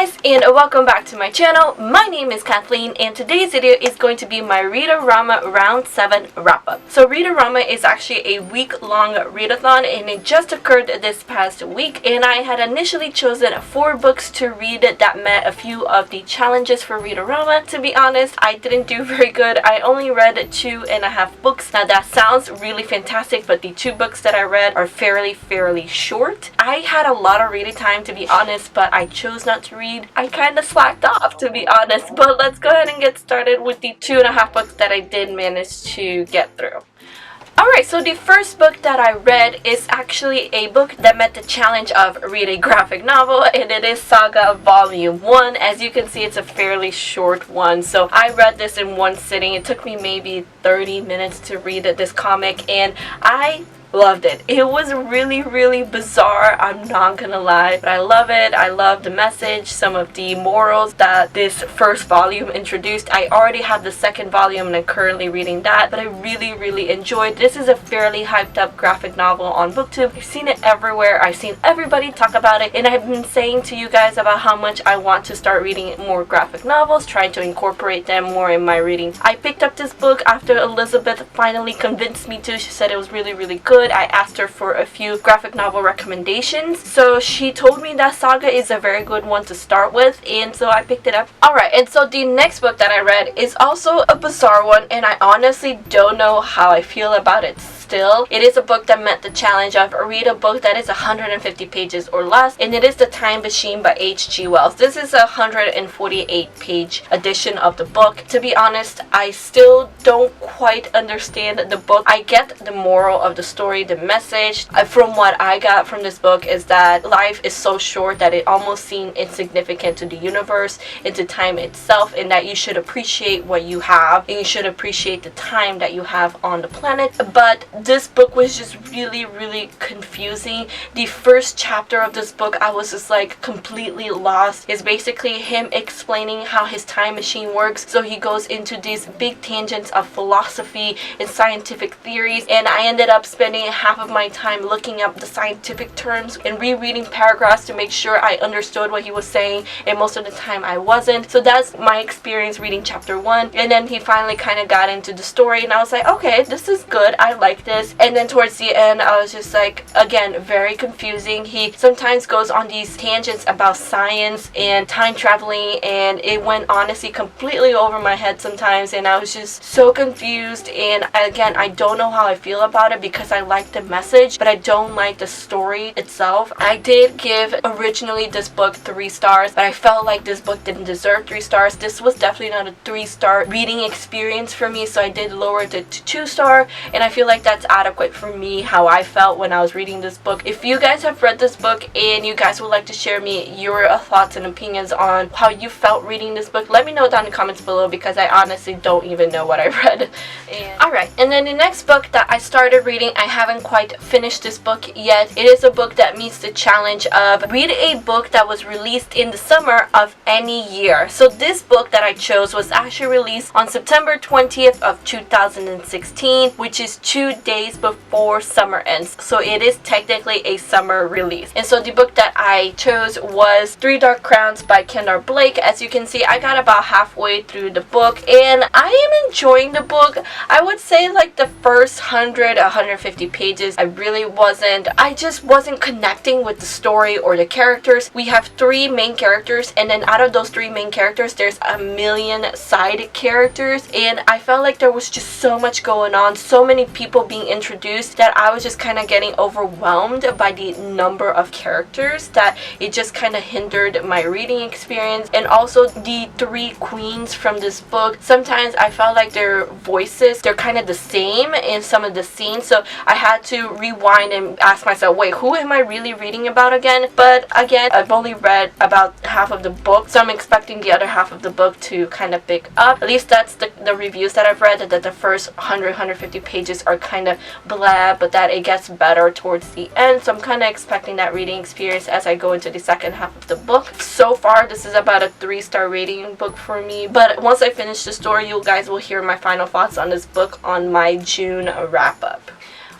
guys, and welcome back to my channel. My name is Kathleen, and today's video is going to be my Read-o-Rama Round 7 wrap-up. So Read-o-Rama is actually a week-long readathon, and it just occurred this past week, and I had initially chosen 4 books to read that met a few of the challenges for Read-o-Rama. To be honest, I didn't do very good. I only read 2.5 books. Now that sounds really fantastic, but the 2 books that I read are fairly short. I had a lot of reading time, to be honest, but I chose not to read. I kind of slacked off, to be honest, but let's go ahead and get started with the 2.5 books that I did manage to get through. Alright, so the first book that I read is actually a book that met the challenge of read a graphic novel, and it is Saga Volume 1. As you can see, it's a fairly short one, so I read this in one sitting. It took me maybe 30 minutes to read this comic, and I loved it. It was really bizarre, I'm not gonna lie, but I love it. I love the message, some of the morals that this first volume introduced. I already have the second volume and I'm currently reading that, but I really enjoyed. This is a fairly hyped up graphic novel on BookTube. I've seen it everywhere. I've seen everybody talk about it, and I've been saying to you guys about how much I want to start reading more graphic novels, trying to incorporate them more in my reading. I picked up this book after Elizabeth finally convinced me to. She said it was really good. I asked her for a few graphic novel recommendations, so she told me that Saga is a very good one to start with, and so I picked it up. Alright, and so the next book that I read is also a bizarre one, and I honestly don't know how I feel about it still. It is a book that met the challenge of read a book that is 150 pages or less, and it is The Time Machine by H.G. Wells. This is a 148 page edition of the book. To be honest, I still don't quite understand the book. I get the moral of the story, the message. From what I got from this book is that life is so short that it almost seems insignificant to the universe and to time itself, and that you should appreciate what you have and you should appreciate the time that you have on the planet. But this book was just really confusing. The first chapter of this book, I was just like completely lost. It's basically him explaining how his time machine works. So he goes into these big tangents of philosophy and scientific theories, and I ended up spending half of my time looking up the scientific terms and rereading paragraphs to make sure I understood what he was saying, and most of the time I wasn't. So that's my experience reading chapter 1, and then he finally kind of got into the story, and I was like, okay, this is good, I like this. And then towards the end, I was just like, again, very confusing. He sometimes goes on these tangents about science and time traveling, and it went honestly completely over my head sometimes, and I was just so confused. And again, I don't know how I feel about it because I like the message, but I don't like the story itself. I did give originally this book 3 stars, but I felt like this book didn't deserve 3 stars. This was definitely not a 3-star reading experience for me, so I did lower it to 2 star, and I feel like that's adequate for me, how I felt when I was reading this book. If you guys have read this book and you guys would like to share me your thoughts and opinions on how you felt reading this book, let me know down in the comments below, because I honestly don't even know what I read. Alright, and then the next book that I started reading, I haven't quite finished this book yet. It is a book that meets the challenge of read a book that was released in the summer of any year. So this book that I chose was actually released on September 20th of 2016, which is 2 days before summer ends. So it is technically a summer release. And so the book that I chose was 3 Dark Crowns by Kendall Blake. As you can see, I got about halfway through the book, and I am enjoying the book. I would say like the first 150 pages, I just wasn't connecting with the story or the characters. We have 3 main characters, and then out of those 3 main characters, there's a million side characters, and I felt like there was just so much going on, so many people being introduced, that I was just kind of getting overwhelmed by the number of characters, that it just kind of hindered my reading experience. And also the 3 queens from this book, sometimes I felt like their voices, they're kind of the same in some of the scenes, so I had to rewind and ask myself, wait, who am I really reading about again? But again, I've only read about half of the book, so I'm expecting the other half of the book to kind of pick up. At least that's the reviews that I've read, that the first 150 pages are kind of blah, but that it gets better towards the end. So I'm kind of expecting that reading experience as I go into the second half of the book. So far, this is about a 3-star rating book for me, but once I finish the story, you guys will hear my final thoughts on this book on my June wrap-up.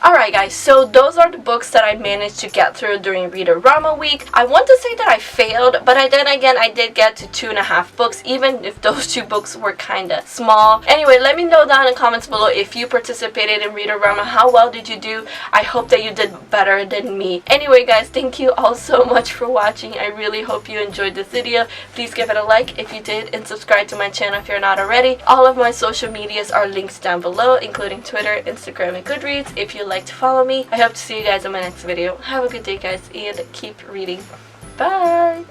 Alright guys, so those are the books that I managed to get through during Read-o-Rama week. I want to say that I failed, but then again I did get to 2.5 books, even if those 2 books were kinda small. Anyway, let me know down in the comments below if you participated in Read-o-Rama. How well did you do? I hope that you did better than me. Anyway guys, thank you all so much for watching. I really hope you enjoyed this video. Please give it a like if you did, and subscribe to my channel if you're not already. All of my social medias are linked down below, including Twitter, Instagram, and Goodreads if you'd like to follow me. I hope to see you guys in my next video. Have a good day guys, and keep reading. Bye!